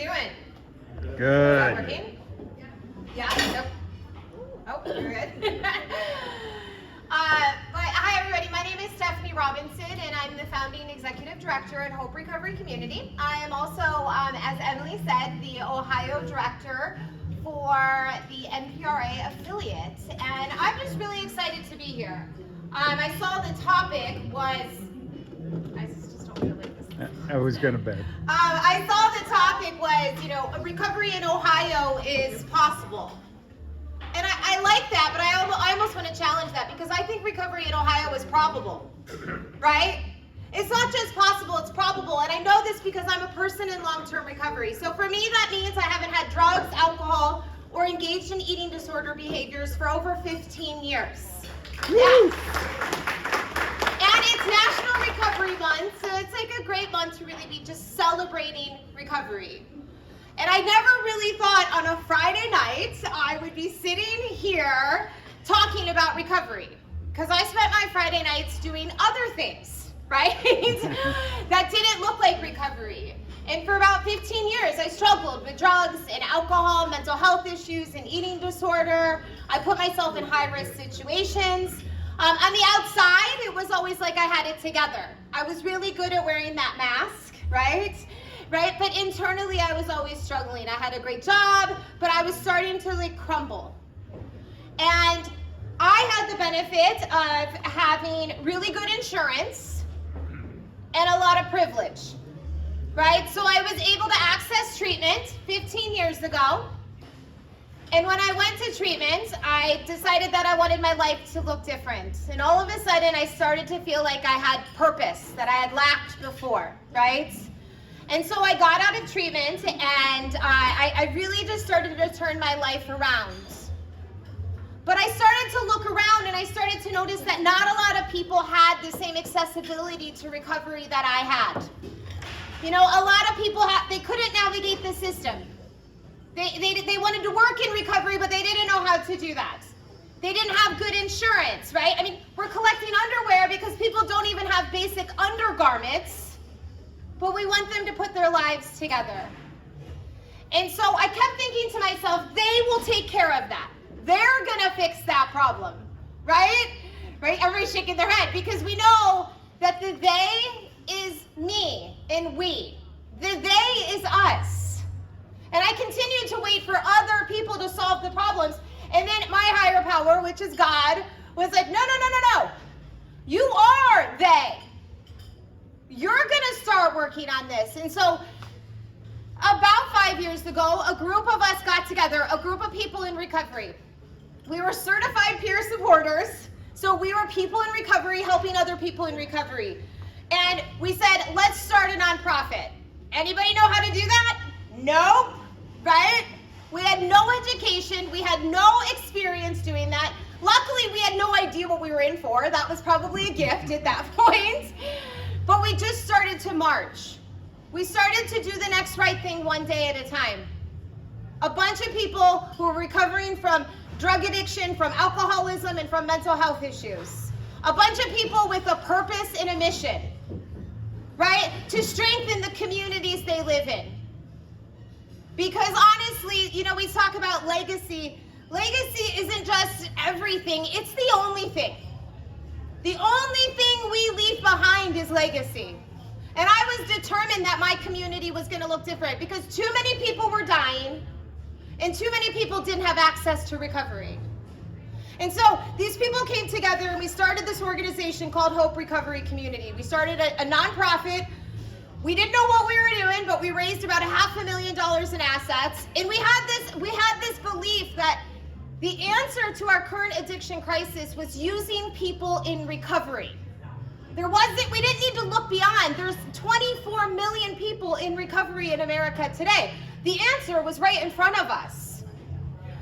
doing? Good. Is that working? Yeah? Nope. Oh, you're good. Hi, everybody. My name is Stefanie Robinson, and I'm the founding executive director at Hope Recovery Community. I am also, as Emily said, the Ohio director for the NPRA affiliate, and I'm just really excited to be here. I saw the topic was, I just don't feel like this. I was going to bet. I saw the topic was, recovery in Ohio is possible. And I like that, but I almost want to challenge that because I think recovery in Ohio is probable, right? It's not just possible, it's probable. And I know this because I'm a person in long-term recovery. So for me, that means I haven't had drugs, alcohol, or engaged in eating disorder behaviors for over 15 years. Yeah. And it's National Recovery Month, so it's like a great month to really be just celebrating recovery. And I never really thought on a Friday night I would be sitting here talking about recovery, because I spent my Friday nights doing other things, right? That didn't look like recovery. And for about 15 years, I struggled with drugs and alcohol, mental health issues, and eating disorder. I put myself in high-risk situations. On the outside, it was always like I had it together. I was really good at wearing that mask, right? But internally, I was always struggling. I had a great job, but I was starting to crumble. And I had the benefit of having really good insurance and a lot of privilege, right? So I was able to access treatment 15 years ago. And when I went to treatment, I decided that I wanted my life to look different. And all of a sudden, I started to feel like I had purpose that I had lacked before, right? And so I got out of treatment, and I really just started to turn my life around. But I started to look around, and I started to notice that not a lot of people had the same accessibility to recovery that I had. A lot of people, they couldn't navigate the system. They wanted to work in recovery, but they didn't know how to do that. They didn't have good insurance, right? I mean, we're collecting underwear because people don't even have basic undergarments. But we want them to put their lives together. And so I kept thinking to myself, they will take care of that. They're gonna fix that problem, right? Everybody's shaking their head because we know that the they is me and we. The they is us. And I continued to wait for other people to solve the problems. And then my higher power, which is God, was like, no. You are they. You're gonna start working on this. And so about 5 years ago, a group of us got together, a group of people in recovery. We were certified peer supporters. So we were people in recovery helping other people in recovery. And we said, let's start a nonprofit. Anybody know how to do that? Nope, right? We had no education. We had no experience doing that. Luckily, we had no idea what we were in for. That was probably a gift at that point. But we just started to march. We started to do the next right thing one day at a time. A bunch of people who were recovering from drug addiction, from alcoholism, and from mental health issues. A bunch of people with a purpose and a mission, right? To strengthen the communities they live in. Because honestly, we talk about legacy. Legacy isn't just everything, it's the only thing. The only thing we leave behind is legacy. And I was determined that my community was going to look different because too many people were dying and too many people didn't have access to recovery. And so these people came together and we started this organization called Hope Recovery Community. We started a nonprofit. We didn't know what we were doing, but we raised about $500,000 in assets. And we had this belief that the answer to our current addiction crisis was using people in recovery. We didn't need to look beyond. There's 24 million people in recovery in America today. The answer was right in front of us.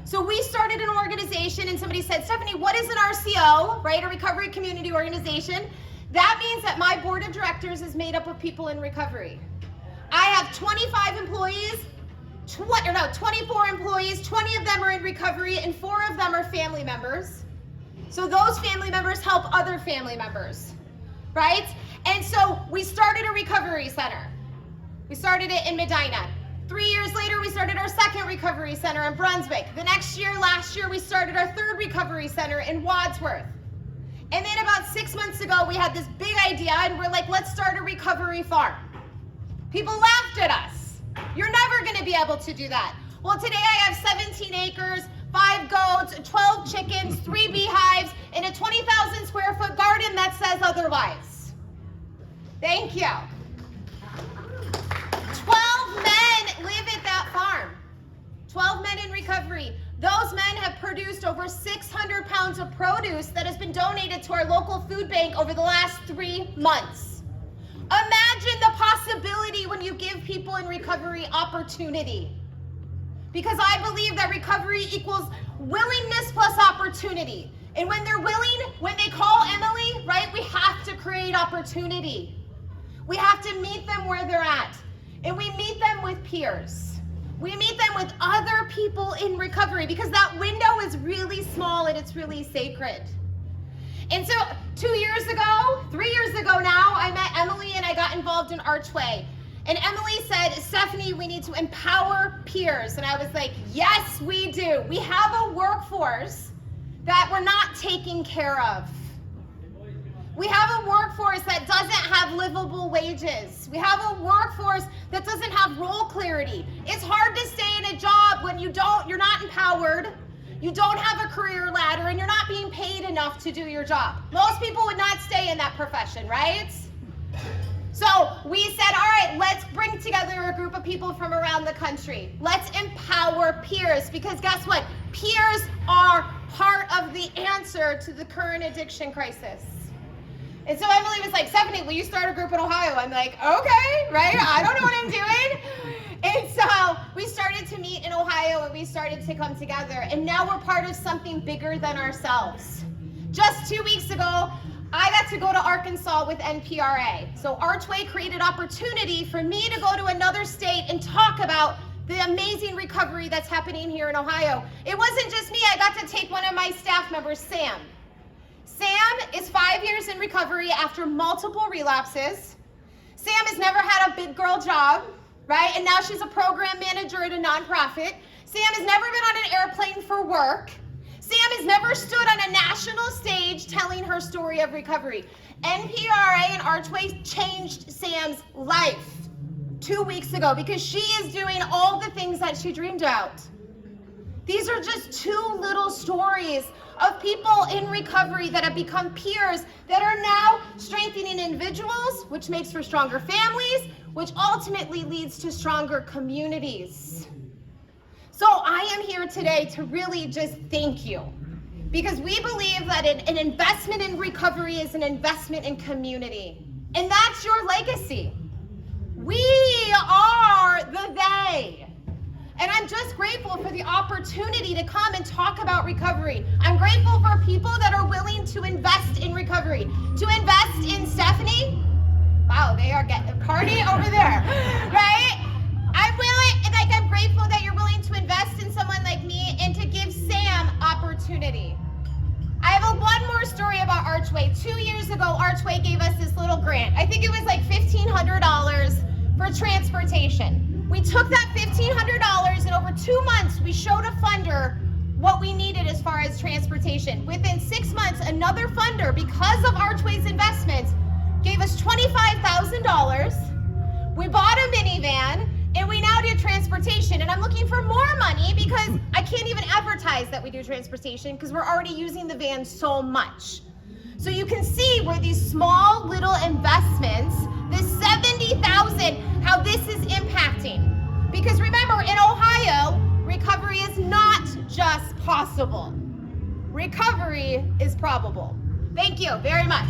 So we started an organization and somebody said, Stefanie, what is an RCO, right? A recovery community organization. That means that my board of directors is made up of people in recovery. I have 25 employees, 24 employees, 20 of them are in recovery, and 4 of them are family members. So those family members help other family members, right? And so we started a recovery center. We started it in Medina. 3 years later, we started our second recovery center in Brunswick. The next year, last year, we started our third recovery center in Wadsworth. And then about 6 months ago, we had this big idea and we're like, let's start a recovery farm. People laughed at us. You're never gonna be able to do that. Well, today I have 17 acres, 5 goats, 12 chickens, 3 beehives, and a 20,000 square foot garden that says otherwise. Thank you. 12 men live at that farm. 12 men in recovery. Those men have produced over 600 pounds of produce that has been donated to our local food bank over the last 3 months. Imagine the possibility when you give people in recovery opportunity. Because I believe that recovery equals willingness plus opportunity. And when they're willing, when they call Emily, right, we have to create opportunity. We have to meet them where they're at. And we meet them with peers. We meet them with other people in recovery because that window is really small and it's really sacred. And so 3 years ago now, I met Emily and I got involved in ARCHway. And Emily said, Stefanie, we need to empower peers. And I was like, yes, we do. We have a workforce that we're not taking care of. We have a workforce that doesn't have livable wages. We have a workforce that doesn't have role clarity. It's hard to stay in a job when you're not empowered, you don't have a career ladder, and you're not being paid enough to do your job. Most people would not stay in that profession, right? So we said, all right, let's bring together a group of people from around the country. Let's empower peers, because guess what? Peers are part of the answer to the current addiction crisis. And so Emily was like, Stefanie, will you start a group in Ohio? I'm like, okay, right? I don't know what I'm doing. And so we started to meet in Ohio and we started to come together. And now we're part of something bigger than ourselves. Just 2 weeks ago, I got to go to Arkansas with NPRA. So ARCHway created opportunity for me to go to another state and talk about the amazing recovery that's happening here in Ohio. It wasn't just me, I got to take one of my staff members, Sam. Sam is 5 years in recovery after multiple relapses. Sam has never had a big girl job, right? And now she's a program manager at a nonprofit. Sam has never been on an airplane for work. Sam has never stood on a national stage telling her story of recovery. NPRA and ARCHway changed Sam's life 2 weeks ago because she is doing all the things that she dreamed about. These are just 2 little stories of people in recovery that have become peers that are now strengthening individuals, which makes for stronger families, which ultimately leads to stronger communities. So I am here today to really just thank you, because we believe that an investment in recovery is an investment in community. And that's your legacy. We are the they. And I'm just grateful for the opportunity to come and talk about recovery. I'm grateful for people that are willing to invest in recovery, to invest in Stefanie. Wow, they are getting a party over there, right? I'm grateful that you're willing to invest in someone like me and to give Sam opportunity. I have one more story about ARCHway. 2 years ago, ARCHway gave us this little grant. I think it was like $1,500 for transportation. We took that $1,500 and over 2 months, we showed a funder what we needed as far as transportation. Within 6 months, another funder, because of ARCHway's investments, gave us $25,000. We bought a minivan and we now do transportation. And I'm looking for more money because I can't even advertise that we do transportation because we're already using the van so much. So you can see where these small little investments, this $70,000, how this is impacting. Because remember, in Ohio, recovery is not just possible. Recovery is probable. Thank you very much.